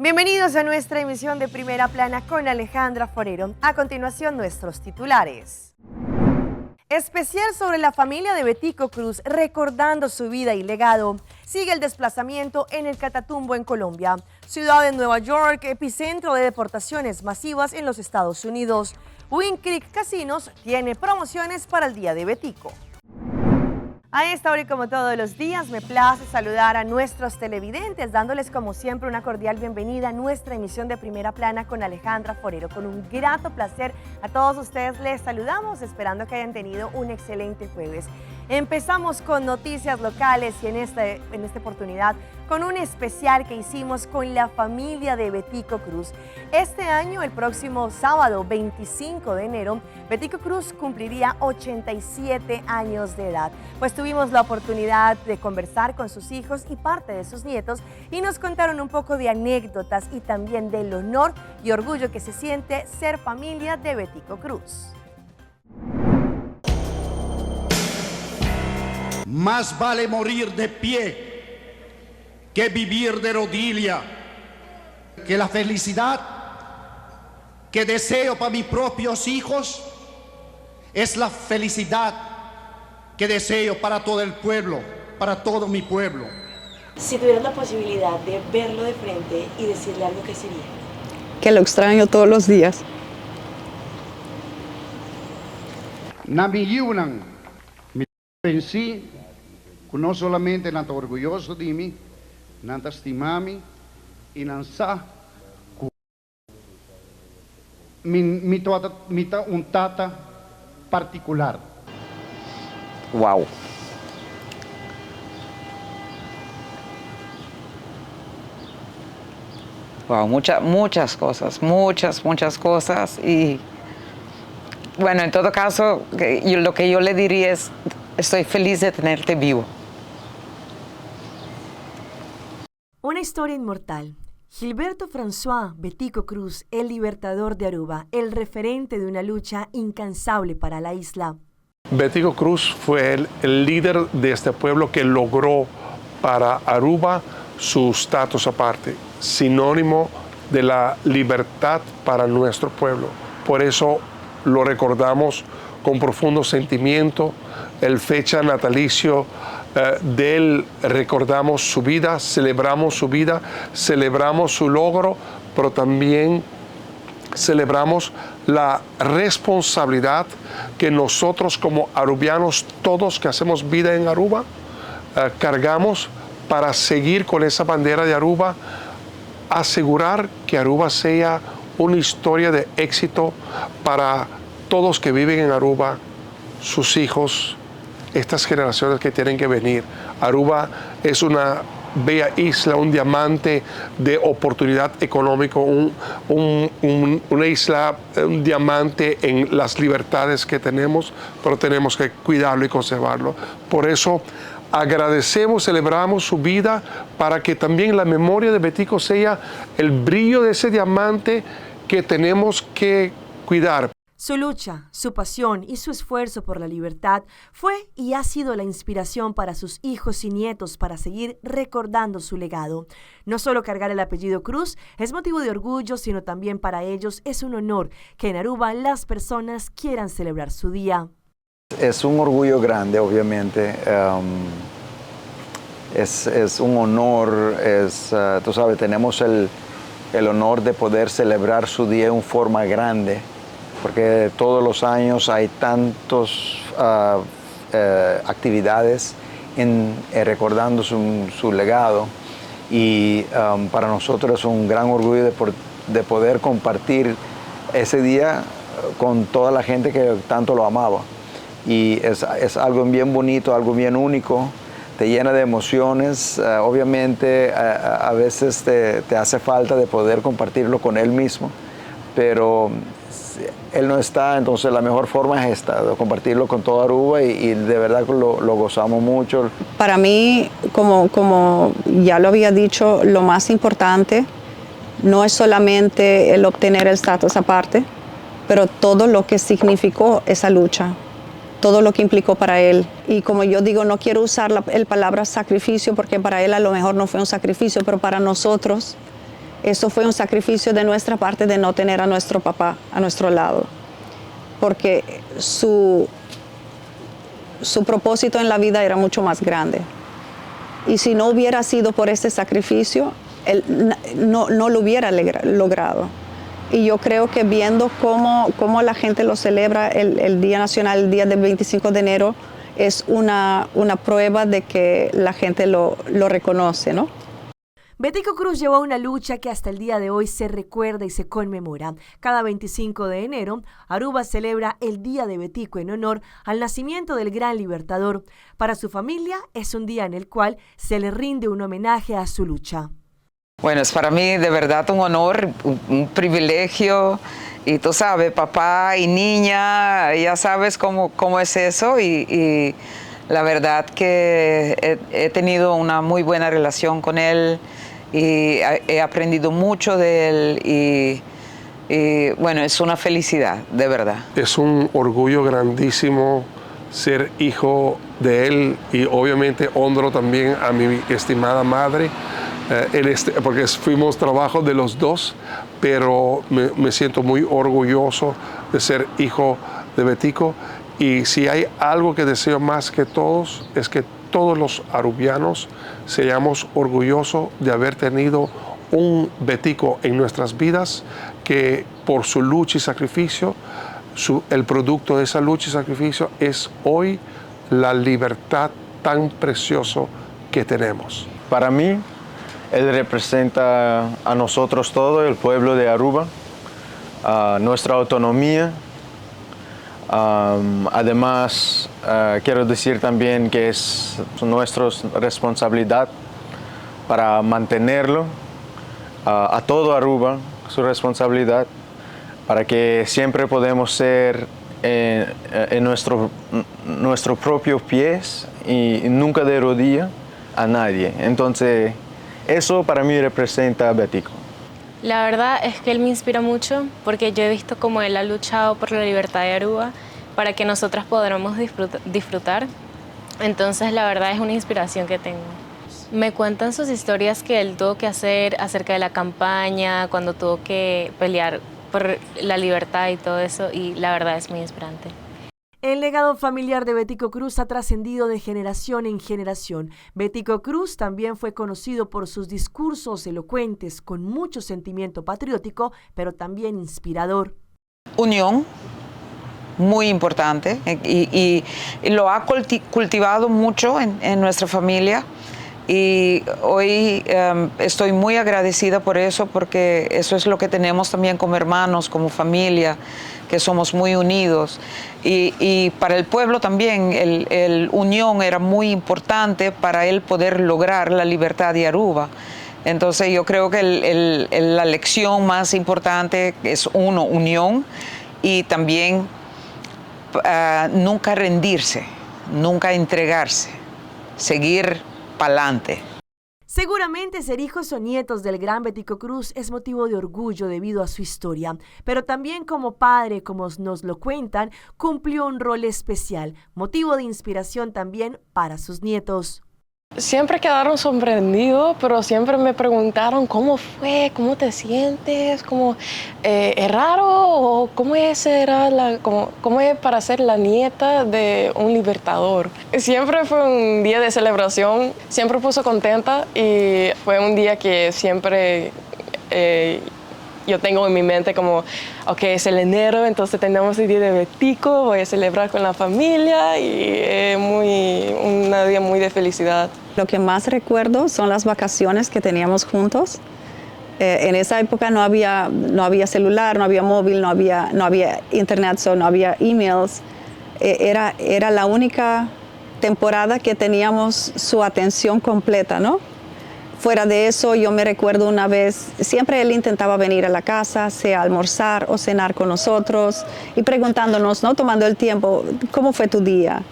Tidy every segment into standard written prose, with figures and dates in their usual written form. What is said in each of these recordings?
Bienvenidos a nuestra emisión de Primera Plana con Alejandra Forero. A continuación, nuestros titulares. Especial sobre la familia de Betico Cruz, recordando su vida y legado. Sigue el desplazamiento en el Catatumbo en Colombia. Ciudad de Nueva York, epicentro de deportaciones masivas en los Estados Unidos. Wind Creek Casinos tiene promociones para el Día de Betico. A esta hora y como todos los días, me place saludar a nuestros televidentes, dándoles como siempre una cordial bienvenida a nuestra emisión de Primera Plana con Alejandra Forero. Con un grato placer a todos ustedes les saludamos, esperando que hayan tenido un excelente jueves. Empezamos con noticias locales y en esta oportunidad con un especial que hicimos con la familia de Betico Cruz. Este año, el próximo sábado 25 de enero, Betico Cruz cumpliría 87 años de edad. Pues tuvimos la oportunidad de conversar con sus hijos y parte de sus nietos y nos contaron un poco de anécdotas y también del honor y orgullo que se siente ser familia de Betico Cruz. Más vale morir de pie que vivir de rodilla, que la felicidad que deseo para mis propios hijos es la felicidad que deseo para todo el pueblo, para todo mi pueblo. Si tuvieras la posibilidad de verlo de frente y decirle algo, ¿qué sería? Que lo extraño todos los días. Namiyunan, mi pensé que no solamente nanta orgulloso de mí, nanta estimami y nansa un tata particular. Wow. Wow, muchas cosas y bueno, en todo caso, lo que yo le diría es, estoy feliz de tenerte vivo. Una historia inmortal. Gilberto François Betico Cruz, el libertador de Aruba, el referente de una lucha incansable para la isla. Betico Cruz fue el líder de este pueblo que logró para Aruba su estatus aparte, sinónimo de la libertad para nuestro pueblo. Por eso lo recordamos con profundo sentimiento. El fecha natalicio de él, recordamos su vida, celebramos su logro, pero también celebramos la responsabilidad que nosotros como arubianos, todos que hacemos vida en Aruba, cargamos para seguir con esa bandera de Aruba, asegurar que Aruba sea una historia de éxito para todos que viven en Aruba, sus hijos, estas generaciones que tienen que venir. Aruba es una bella isla, un diamante de oportunidad económico, una isla, un diamante en las libertades que tenemos, pero tenemos que cuidarlo y conservarlo. Por eso agradecemos, celebramos su vida para que también la memoria de Betico sea el brillo de ese diamante que tenemos que cuidar. Su lucha, su pasión y su esfuerzo por la libertad fue y ha sido la inspiración para sus hijos y nietos para seguir recordando su legado. No solo cargar el apellido Cruz es motivo de orgullo, sino también para ellos es un honor que en Aruba las personas quieran celebrar su día. Es un orgullo grande, obviamente. Es un honor. Tú sabes, tenemos el honor de poder celebrar su día en forma grande, porque todos los años hay tantas actividades recordando su legado y para nosotros es un gran orgullo de poder compartir ese día con toda la gente que tanto lo amaba. Y es algo bien bonito, algo bien único, te llena de emociones. Obviamente a veces te hace falta de poder compartirlo con él mismo, pero él no está, entonces la mejor forma es esta, de compartirlo con toda Aruba y de verdad que lo gozamos mucho. Para mí, como ya lo había dicho, lo más importante no es solamente el obtener el estatus aparte, pero todo lo que significó esa lucha, todo lo que implicó para él. Y como yo digo, no quiero usar el palabra sacrificio porque para él a lo mejor no fue un sacrificio, pero para nosotros Eso fue un sacrificio de nuestra parte de no tener a nuestro papá a nuestro lado, porque su propósito en la vida era mucho más grande. Y si no hubiera sido por este sacrificio, él no lo hubiera logrado. Y yo creo que viendo cómo la gente lo celebra, el Día Nacional, el día del 25 de enero, es una prueba de que la gente lo reconoce, ¿no? Betico Cruz llevó una lucha que hasta el día de hoy se recuerda y se conmemora. Cada 25 de enero, Aruba celebra el Día de Betico en honor al nacimiento del gran libertador. Para su familia es un día en el cual se le rinde un homenaje a su lucha. Bueno, es para mí de verdad un honor, un privilegio. Y tú sabes, papá y niña, ya sabes cómo es eso. Y la verdad que he tenido una muy buena relación con él. Y he aprendido mucho de él y bueno, es una felicidad, de verdad. Es un orgullo grandísimo ser hijo de él y obviamente honro también a mi estimada madre, porque fuimos trabajo de los dos, pero me siento muy orgulloso de ser hijo de Betico. Y si hay algo que deseo más que todos, es que todos los arubianos seamos orgullosos de haber tenido un Betico en nuestras vidas, que por su lucha y sacrificio, el producto de esa lucha y sacrificio es hoy la libertad tan precioso que tenemos. Para mí, él representa a nosotros todo, el pueblo de Aruba, nuestra autonomía. Además, quiero decir también que es nuestra responsabilidad para mantenerlo, a todo Aruba, su responsabilidad, para que siempre podamos ser en nuestros propios pies y nunca de rodilla a nadie. Entonces, eso para mí representa a Betico. La verdad es que él me inspira mucho porque yo he visto cómo él ha luchado por la libertad de Aruba para que nosotras podamos disfrutar. Entonces, la verdad es una inspiración que tengo. Me cuentan sus historias que él tuvo que hacer acerca de la campaña, cuando tuvo que pelear por la libertad y todo eso, y la verdad es muy inspirante. El legado familiar de Betico Cruz ha trascendido de generación en generación. Betico Cruz también fue conocido por sus discursos elocuentes con mucho sentimiento patriótico, pero también inspirador. Unión, muy importante, y lo ha cultivado mucho en nuestra familia. Y hoy estoy muy agradecida por eso, porque eso es lo que tenemos también como hermanos, como familia, que somos muy unidos. Y para el pueblo también, el unión era muy importante para él poder lograr la libertad de Aruba. Entonces yo creo que la lección más importante es unión y también nunca rendirse, nunca entregarse, seguir pa'lante. Seguramente ser hijos o nietos del gran Betico Cruz es motivo de orgullo debido a su historia, pero también como padre, como nos lo cuentan, cumplió un rol especial, motivo de inspiración también para sus nietos. Siempre quedaron sorprendidos, pero siempre me preguntaron cómo fue, cómo te sientes, ¿es raro o cómo es para ser la nieta de un libertador? Siempre fue un día de celebración, siempre puso contenta y fue un día que siempre yo tengo en mi mente ok, es el enero, entonces tenemos el día de Betico, voy a celebrar con la familia y es un día muy de felicidad. Lo que más recuerdo son las vacaciones que teníamos juntos. En esa época no había celular, no había móvil, no había internet, no había emails. Era la única temporada que teníamos su atención completa, ¿no? Fuera de eso, yo me recuerdo una vez, siempre él intentaba venir a la casa, sea almorzar o cenar con nosotros y preguntándonos, ¿no? Tomando el tiempo, ¿cómo fue tu día?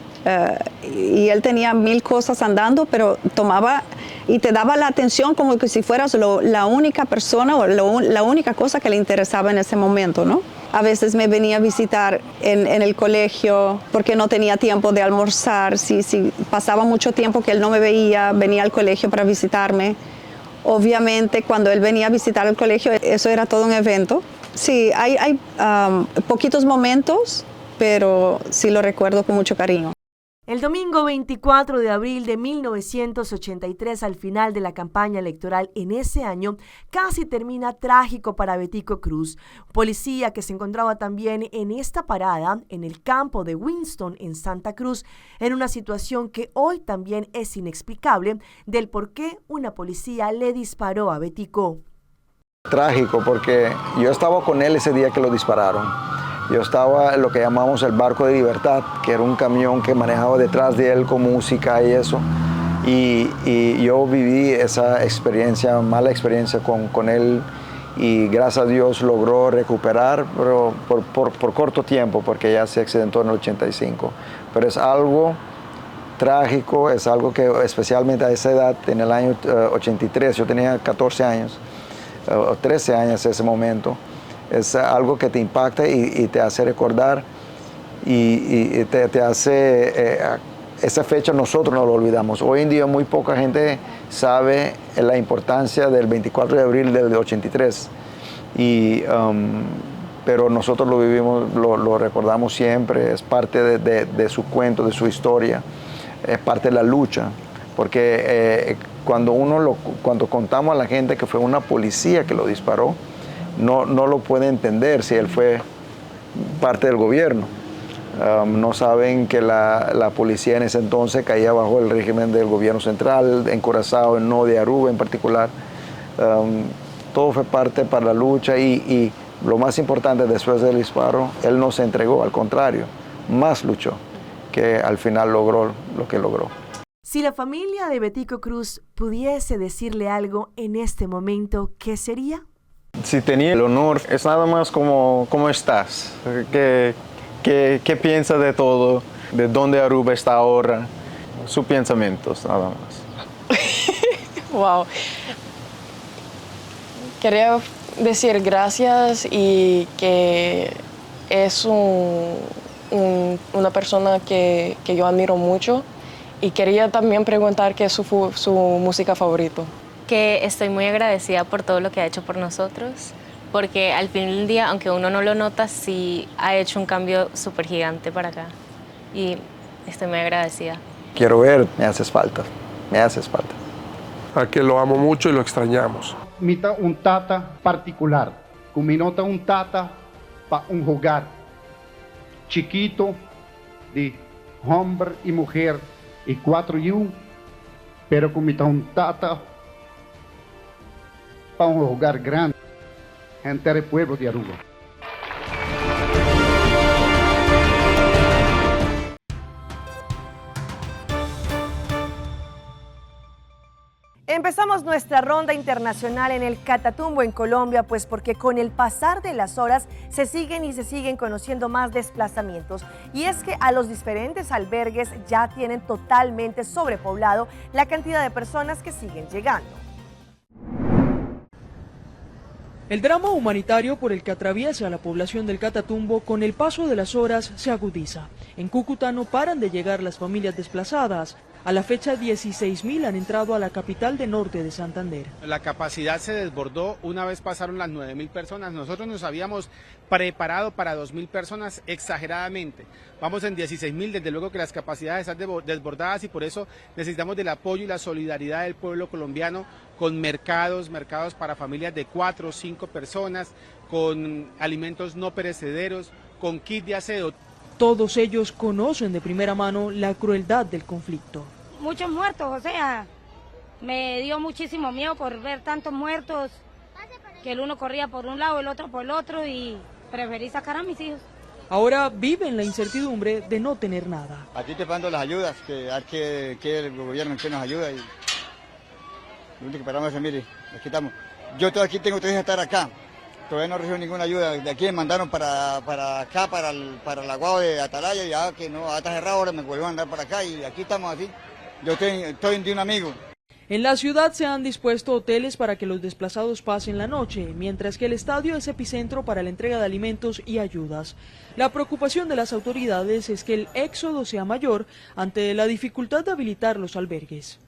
Y él tenía 1000 cosas andando, pero tomaba y te daba la atención como que si fueras la única persona o la única cosa que le interesaba en ese momento, ¿no? A veces me venía a visitar en el colegio porque no tenía tiempo de almorzar. Si pasaba mucho tiempo que él no me veía, venía al colegio para visitarme. Obviamente, cuando él venía a visitar el colegio, eso era todo un evento. Sí, hay poquitos momentos, pero sí lo recuerdo con mucho cariño. El domingo 24 de abril de 1983, al final de la campaña electoral en ese año, casi termina trágico para Betico Cruz, policía que se encontraba también en esta parada en el campo de Winston en Santa Cruz, en una situación que hoy también es inexplicable del por qué una policía le disparó a Betico. Trágico, porque yo estaba con él ese día que lo dispararon. Yo estaba en lo que llamamos el Barco de Libertad, que era un camión que manejaba detrás de él con música y eso. Y yo viví esa experiencia, mala experiencia con él, y gracias a Dios logró recuperar, pero por corto tiempo, porque ya se accidentó en el 85. Pero es algo trágico, es algo que especialmente a esa edad, en el año 83, yo tenía 14 años, o 13 años en ese momento. Es algo que te impacta y te hace recordar y te hace... esa fecha nosotros no lo olvidamos. Hoy en día muy poca gente sabe la importancia del 24 de abril del 83. Pero nosotros lo vivimos, lo recordamos siempre, es parte de su cuento, de su historia, es parte de la lucha. Porque cuando contamos a la gente que fue una policía que lo disparó, no lo puede entender si él fue parte del gobierno. No saben que la policía en ese entonces caía bajo el régimen del gobierno central, en Curazao, no de Aruba en particular. Todo fue parte para la lucha y lo más importante, después del disparo, él no se entregó, al contrario, más luchó, que al final logró lo que logró. Si la familia de Betico Cruz pudiese decirle algo en este momento, ¿qué sería? Si tenía el honor, es nada más como ¿cómo estás? ¿Qué piensa de todo? ¿De dónde Aruba está ahora? Sus pensamientos, nada más. Wow. Quería decir gracias y que es una persona que yo admiro mucho. Y quería también preguntar qué es su música favorita. Que estoy muy agradecida por todo lo que ha hecho por nosotros, porque al fin del día, aunque uno no lo nota, sí ha hecho un cambio súper gigante para acá. Y estoy muy agradecida. Quiero ver, me haces falta. A que lo amo mucho y lo extrañamos. Mita un tata particular, combinota un tata para un hogar chiquito de hombre y mujer y 4 hijos, pero comita un tata para un hogar grande entre el pueblo de Aruba. Empezamos nuestra ronda internacional en el Catatumbo en Colombia, pues porque con el pasar de las horas se siguen conociendo más desplazamientos. Y es que a los diferentes albergues ya tienen totalmente sobrepoblado la cantidad de personas que siguen llegando. El drama humanitario por el que atraviesa la población del Catatumbo con el paso de las horas se agudiza. En Cúcuta no paran de llegar las familias desplazadas. A la fecha, 16.000 han entrado a la capital de norte de Santander. La capacidad se desbordó una vez pasaron las 9.000 personas. Nosotros nos habíamos preparado para 2.000 personas exageradamente. Vamos en 16.000, desde luego que las capacidades están desbordadas y por eso necesitamos del apoyo y la solidaridad del pueblo colombiano con mercados para familias de 4 o 5 personas, con alimentos no perecederos, con kit de aseo. Todos ellos conocen de primera mano la crueldad del conflicto. Muchos muertos, o sea, me dio muchísimo miedo por ver tantos muertos, que el uno corría por un lado, el otro por el otro y preferí sacar a mis hijos. Ahora viven la incertidumbre de no tener nada. Aquí te pagando las ayudas, que el gobierno que nos ayuda y lo único que esperamos es, mire, aquí estamos. Yo estoy aquí, tengo 3 días de estar acá. Todavía no recibo ninguna ayuda. De aquí me mandaron para acá, para la guagua de Atalaya, ya que no, está cerrado, ahora me vuelvo a andar para acá y aquí estamos así. Yo estoy de un amigo. En la ciudad se han dispuesto hoteles para que los desplazados pasen la noche, mientras que el estadio es epicentro para la entrega de alimentos y ayudas. La preocupación de las autoridades es que el éxodo sea mayor ante la dificultad de habilitar los albergues.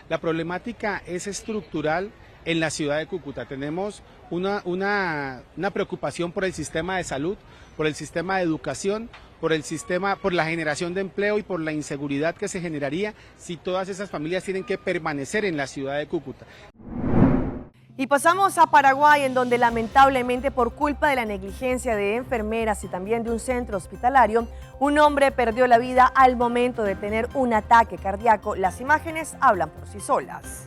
La problemática es estructural en la ciudad de Cúcuta. Tenemos una preocupación por el sistema de salud, por el sistema de educación, por la generación de empleo y por la inseguridad que se generaría si todas esas familias tienen que permanecer en la ciudad de Cúcuta. Y pasamos a Paraguay, en donde lamentablemente por culpa de la negligencia de enfermeras y también de un centro hospitalario, un hombre perdió la vida al momento de tener un ataque cardíaco. Las imágenes hablan por sí solas.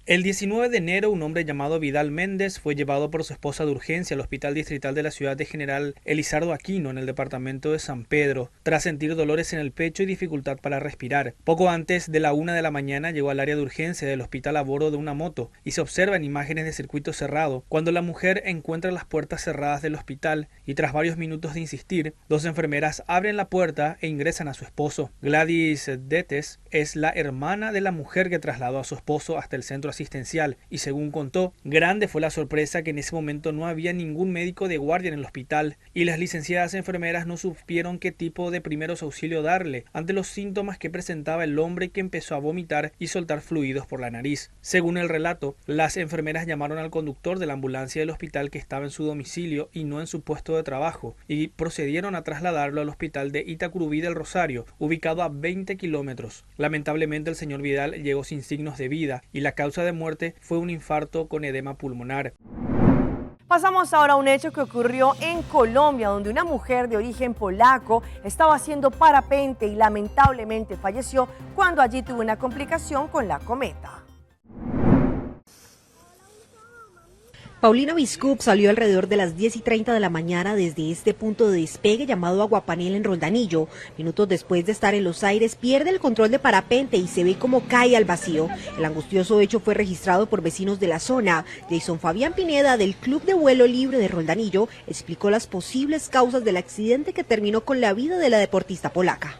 El 19 de enero, un hombre llamado Vidal Méndez fue llevado por su esposa de urgencia al Hospital Distrital de la ciudad de General Elizardo Aquino, en el departamento de San Pedro, tras sentir dolores en el pecho y dificultad para respirar. Poco antes de la 1 de la mañana llegó al área de urgencia del hospital a bordo de una moto y se observan imágenes de circuito cerrado cuando la mujer encuentra las puertas cerradas del hospital y tras varios minutos de insistir, dos enfermeras abren la puerta e ingresan a su esposo. Gladys Detes es la hermana de la mujer que trasladó a su esposo hasta el centro asistencial y según contó, grande fue la sorpresa que en ese momento no había ningún médico de guardia en el hospital y las licenciadas enfermeras no supieron qué tipo de primeros auxilios darle ante los síntomas que presentaba el hombre, que empezó a vomitar y soltar fluidos por la nariz. Según el relato, las enfermeras llamaron al conductor de la ambulancia del hospital que estaba en su domicilio y no en su puesto de trabajo y procedieron a trasladarlo al hospital de Itacurubí del Rosario, ubicado a 20 kilómetros. Lamentablemente el señor Vidal llegó sin signos de vida y la causa de muerte fue un infarto con edema pulmonar. Pasamos ahora a un hecho que ocurrió en Colombia, donde una mujer de origen polaco estaba haciendo parapente y lamentablemente falleció cuando allí tuvo una complicación con la cometa. Paulina Biscup salió alrededor de las 10:30 de la mañana desde este punto de despegue llamado Aguapanel en Roldanillo. Minutos después de estar en los aires, pierde el control de parapente y se ve cómo cae al vacío. El angustioso hecho fue registrado por vecinos de la zona. Jason Fabián Pineda, del Club de Vuelo Libre de Roldanillo, explicó las posibles causas del accidente que terminó con la vida de la deportista polaca.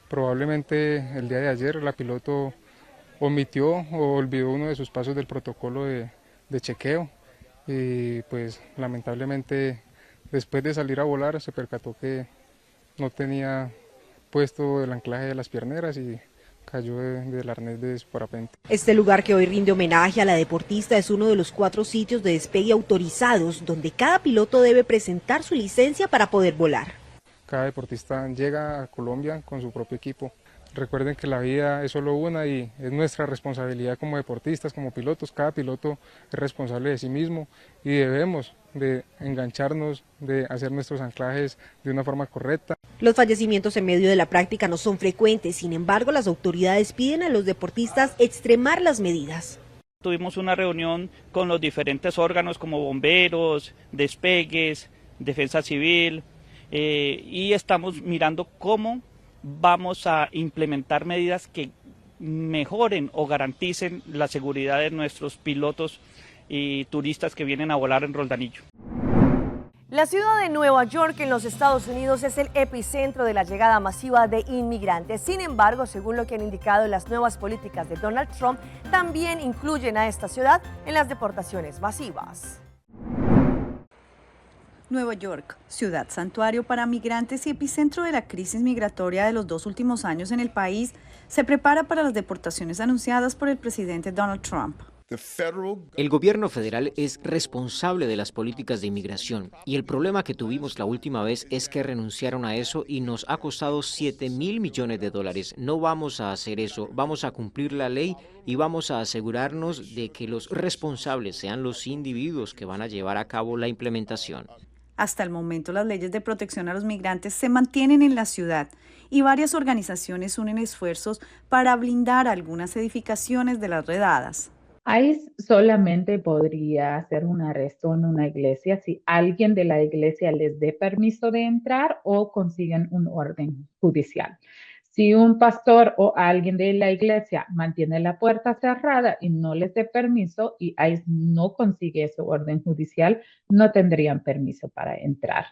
Probablemente el día de ayer la piloto omitió o olvidó uno de sus pasos del protocolo de chequeo y pues lamentablemente después de salir a volar se percató que no tenía puesto el anclaje de las pierneras y cayó del arnés de su parapente. Este lugar que hoy rinde homenaje a la deportista es uno de los 4 sitios de despegue autorizados donde cada piloto debe presentar su licencia para poder volar. Cada deportista llega a Colombia con su propio equipo. Recuerden que la vida es solo una y es nuestra responsabilidad como deportistas, como pilotos. Cada piloto es responsable de sí mismo y debemos de engancharnos, de hacer nuestros anclajes de una forma correcta. Los fallecimientos en medio de la práctica no son frecuentes, sin embargo, las autoridades piden a los deportistas extremar las medidas. Tuvimos una reunión con los diferentes órganos como bomberos, despegues, defensa civil y estamos mirando cómo vamos a implementar medidas que mejoren o garanticen la seguridad de nuestros pilotos y turistas que vienen a volar en Roldanillo. La ciudad de Nueva York, en los Estados Unidos, es el epicentro de la llegada masiva de inmigrantes. Sin embargo, según lo que han indicado las nuevas políticas de Donald Trump, también incluyen a esta ciudad en las deportaciones masivas. Nueva York, ciudad santuario para migrantes y epicentro de la crisis migratoria de los 2 últimos años en el país, se prepara para las deportaciones anunciadas por el presidente Donald Trump. El gobierno federal es responsable de las políticas de inmigración y el problema que tuvimos la última vez es que renunciaron a eso y nos ha costado $7.000 millones. No vamos a hacer eso, vamos a cumplir la ley y vamos a asegurarnos de que los responsables sean los individuos que van a llevar a cabo la implementación. Hasta el momento, las leyes de protección a los migrantes se mantienen en la ciudad y varias organizaciones unen esfuerzos para blindar algunas edificaciones de las redadas. ICE solamente podría hacer un arresto en una iglesia si alguien de la iglesia les dé permiso de entrar o consiguen un orden judicial. Si un pastor o alguien de la iglesia mantiene la puerta cerrada y no les dé permiso y ICE no consigue ese orden judicial, no tendrían permiso para entrar.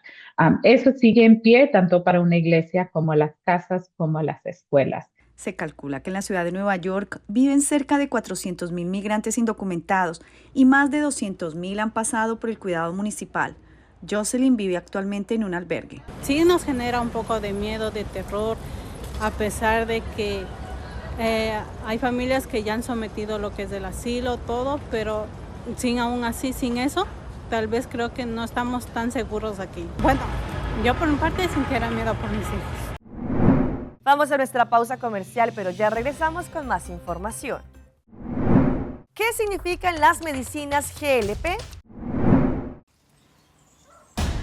Eso sigue en pie tanto para una iglesia como las casas como las escuelas. Se calcula que en la ciudad de Nueva York viven cerca de 400.000 migrantes indocumentados y más de 200.000 han pasado por el cuidado municipal. Jocelyn vive actualmente en un albergue. Sí nos genera un poco de miedo, de terror, a pesar de que Hay familias que ya han sometido lo que es del asilo, todo, pero aún así, sin eso, tal vez creo que no estamos tan seguros aquí. Bueno, yo por mi parte sintiera miedo por mis hijos. Vamos a nuestra pausa comercial, pero ya regresamos con más información. ¿Qué significan las medicinas GLP?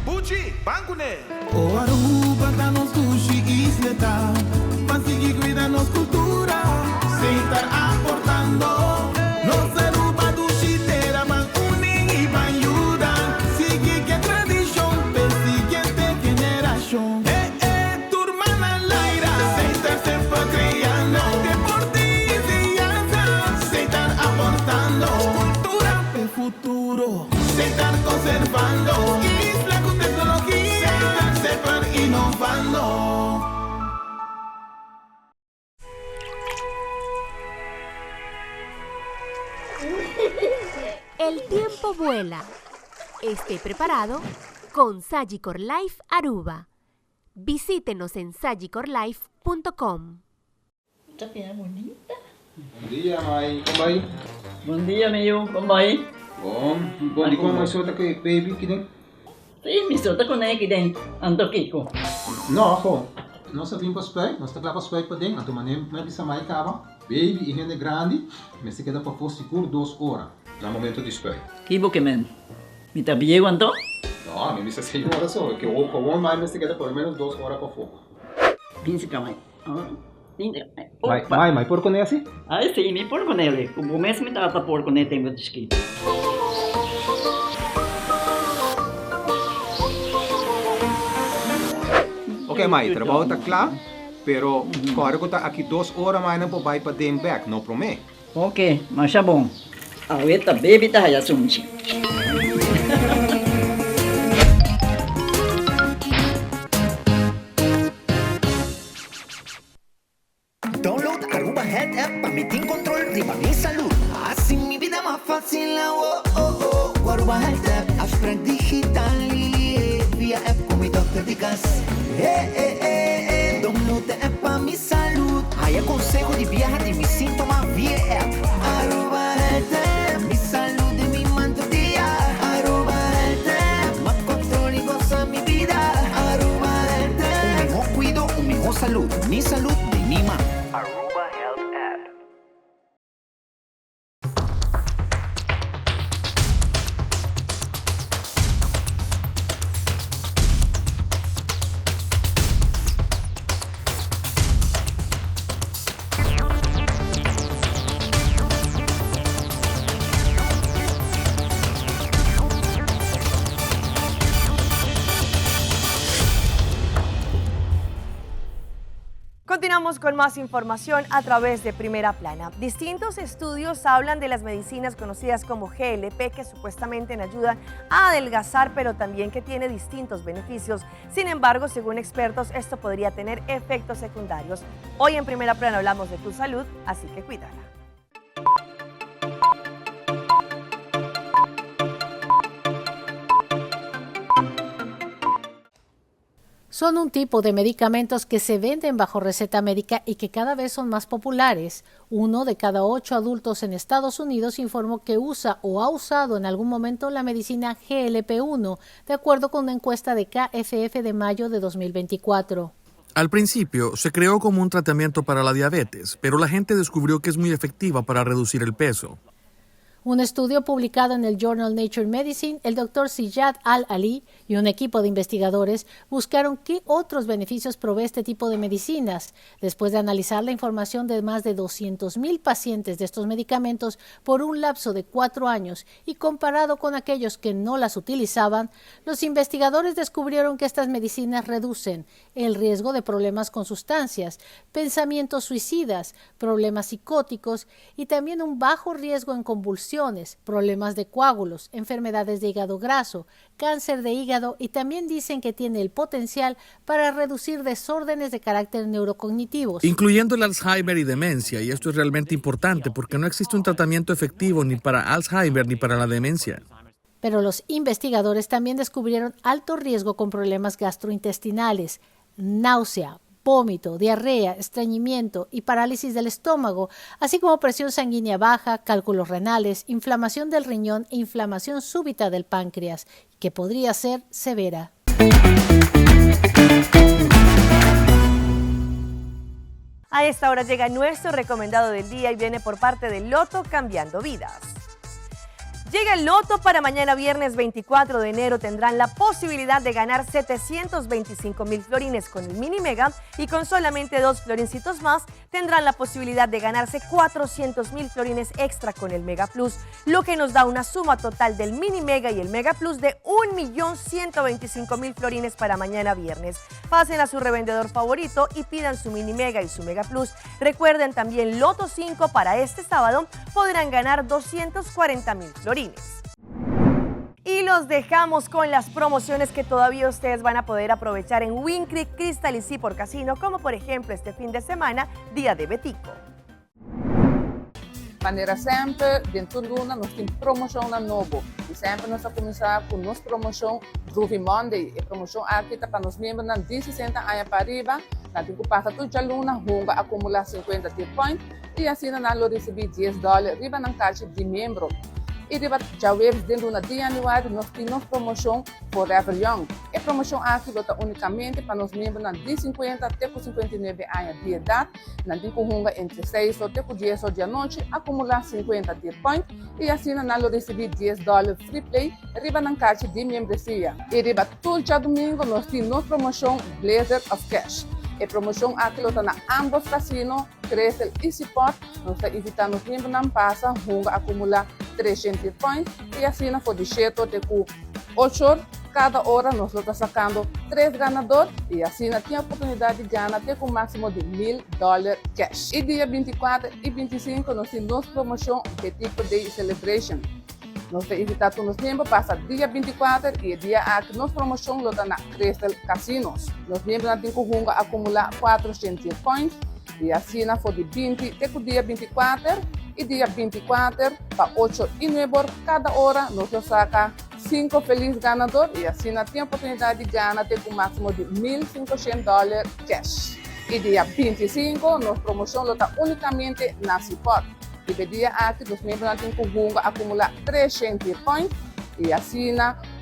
Buchi, Bangune. O Aruba, danos sushi isleta, Pansigi, cuídanos cultura, se estar aportando. Los Aruba, dushi, tera, van unen y van ayudan. Sigue que tradición, persiguiente generación. Tu hermana Laira, se estar siempre creando. Deporte y crianza, se estar aportando. Cultura, el futuro, se estar conservando. El tiempo vuela. Esté preparado con Sagicor Life Aruba. Visítenos en sagicorlife.com. Tapia bonita. Bom dia, mãe. Como vai? Bom dia, meu. Como vai? Bom. Bom dia, como vai que baby aqui dentro? Sim, me solta com aqui dentro. Ando Kiko. Não, pô. Nós vimos para os pés, nós estamos para os pés para dentro. Então, mas bisa mai acaba. Baby, e é grande, mas se queda para for seguro 2 horas. No momento de spray. Kibo que men. Mi tabié cuánto? No, a mí me dice 6 horas solo, que o con más se queda por lo menos 2 horas para fogo. Pince camay. Mai, por con esse? Ah, sim, me por com ele. O começo me tava por com ele tenho descrito. Ok, Mai, trabalho está claro, pero agora que está aqui 2 horas mais não pode para dentro back, não promete. Ok, mas é bom. Ahorita baby tá já sunchi. Download Aruba Health App para mi team control de mi salud. Así mi vida más fácil. Aruba Health App, abstract digital y via app con mi doctor de casa. Download app para mi salud. Hay consejo de viajar de mis síntomas via app. Aruba Health App, mi salud de mi manto día. Aruba Health App, más control y goza mi vida. Aruba Health App, un mejor cuido, un mejor salud. Mi salud de mi mano. Aruba Health App. Continuamos con más información a través de Primera Plana. Distintos estudios hablan de las medicinas conocidas como GLP que supuestamente ayudan a adelgazar, pero también que tiene distintos beneficios. Sin embargo, según expertos, esto podría tener efectos secundarios. Hoy en Primera Plana hablamos de tu salud, así que cuídala. Son un tipo de medicamentos que se venden bajo receta médica y que cada vez son más populares. 1 de cada 8 adultos en Estados Unidos informó que usa o ha usado en algún momento la medicina GLP-1, de acuerdo con una encuesta de KFF de mayo de 2024. Al principio se creó como un tratamiento para la diabetes, pero la gente descubrió que es muy efectiva para reducir el peso. Un estudio publicado en el journal Nature Medicine, el Dr. Sijat Al-Ali y un equipo de investigadores buscaron qué otros beneficios provee este tipo de medicinas. Después de analizar la información de más de 200,000 pacientes de estos medicamentos por un lapso de 4 años y comparado con aquellos que no las utilizaban, los investigadores descubrieron que estas medicinas reducen el riesgo de problemas con sustancias, pensamientos suicidas, problemas psicóticos y también un bajo riesgo en convulsiones, problemas de coágulos, enfermedades de hígado graso, cáncer de hígado y también dicen que tiene el potencial para reducir desórdenes de carácter neurocognitivos. Incluyendo el Alzheimer y demencia, y esto es realmente importante porque no existe un tratamiento efectivo ni para Alzheimer ni para la demencia. Pero los investigadores también descubrieron alto riesgo con problemas gastrointestinales, náusea, vómito, diarrea, estreñimiento y parálisis del estómago, así como presión sanguínea baja, cálculos renales, inflamación del riñón e inflamación súbita del páncreas, que podría ser severa. A esta hora llega nuestro recomendado del día y viene por parte de Loto Cambiando Vidas. Llega el Loto para mañana viernes 24 de enero. Tendrán la posibilidad de ganar 725,000 florines con el Mini Mega y con solamente 2 florincitos más tendrán la posibilidad de ganarse 400,000 florines extra con el Mega Plus, lo que nos da una suma total del Mini Mega y el Mega Plus de 1.125.000 florines para mañana viernes. Pasen a su revendedor favorito y pidan su Mini Mega y su Mega Plus. Recuerden también Loto 5 para este sábado podrán ganar 240,000 florines. Y los dejamos con las promociones que todavía ustedes van a poder aprovechar en Wind Creek, Crystal y Seaport Casino, como por ejemplo este fin de semana, Día de Betico. Maneira sempre, dentro do Luna, nós temos promoção na Novo. E sempre nós vamos começar com nossa promoção Groovy Monday. E promoção aqui para nós membros de 60 anos para arriba. Nós temos que passar tudo a Luna, runga, acumular 50 points. E assim nós recebemos $10 riba na caixa de membro. E já vemos dentro de janeiro, nós temos promoção Forever Young. E promoção aqui está unicamente para os membros de 50 até 59 anos de idade. Nós temos entre 6 até 10 horas da noite, acumular 50 points. E assim nós recebemos $10 free play, riba na caixa de membresia. E riba todo dia domingo, nós temos promoção Blazer of Cash. E promoção aqui está na ambos casinos, Crystal e Seaport. Nós estamos evitando os membros não passam, runga acumular 300 points. E assim na for de 7 até 8 horas, cada hora nós estamos sacando 3 ganadores. E assim na tem a oportunidade de ganhar até com o máximo de $1.000 cash. E dia 24 e 25 nós temos promoção Betico Day Celebration. Nós temos evitado os membros passa dia 24 e dia aqui nós promoção está na Crystal Casinos. Nós membros não temos que acumular 400 points. E assim na for de 20 até o dia 24 e dia 24 para 8 e 9 horas cada hora nós saca 5 felizes ganadores e assim tem a oportunidade de ganhar até com o máximo de $1.500 cash. E dia 25 nossa promoção está unicamente na Seaport. E dia aqui os membros não têm que acumular 300 points e assim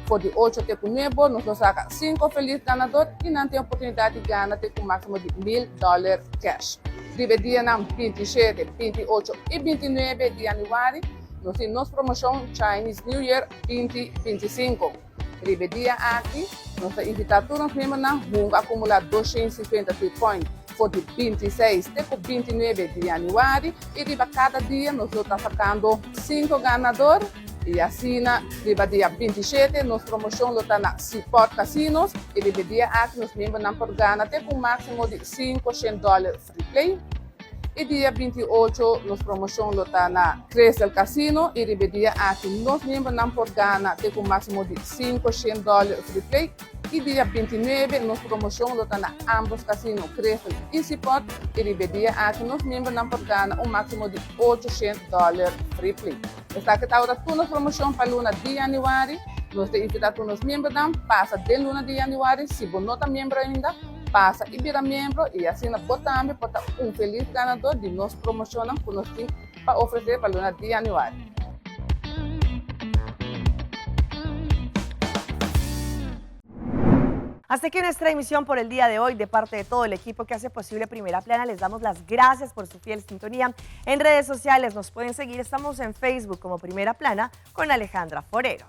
for de 8 até 9 horas nós saca 5 felizes ganadores e não tem a oportunidade de ganhar até com o máximo de $1.000 cash. Dia 27, 28 e 29 de janeiro, nós temos nossa promoção Chinese New Year 2025. Dia aqui, nós estamos invitando todos os membros na runga acumular 250 points. For de 26 até 29 de janeiro, e cada dia nós estamos sacando 5 ganadores. E assim, dia 27, nossa promoção está na Seaport Casinos. E dia aqui, nós membros não podem ganhar até com o máximo de $500 free play. E dia 28, nossa promoção está na Crystal Casino. E dia aqui, nós membros não podem ganhar até com o máximo de $500 free play. E dia 29, nossa promoção está na ambos casinos, Crystal e Seaport. E dia aqui, nós membros não podem ganhar um máximo de $800 free play. Está aqui toda a promoção para Luna de janeiro. Nós temos invitado os membros, passa de Luna de janeiro, se você não é membro ainda, passa e vira membro e assim também pode ter feliz ganador de nossa promoção que nós temos para oferecer para Luna de janeiro. Hasta aquí nuestra emisión por el día de hoy. De parte de todo el equipo que hace posible Primera Plana, les damos las gracias por su fiel sintonía. En redes sociales nos pueden seguir, estamos en Facebook como Primera Plana con Alejandra Forero.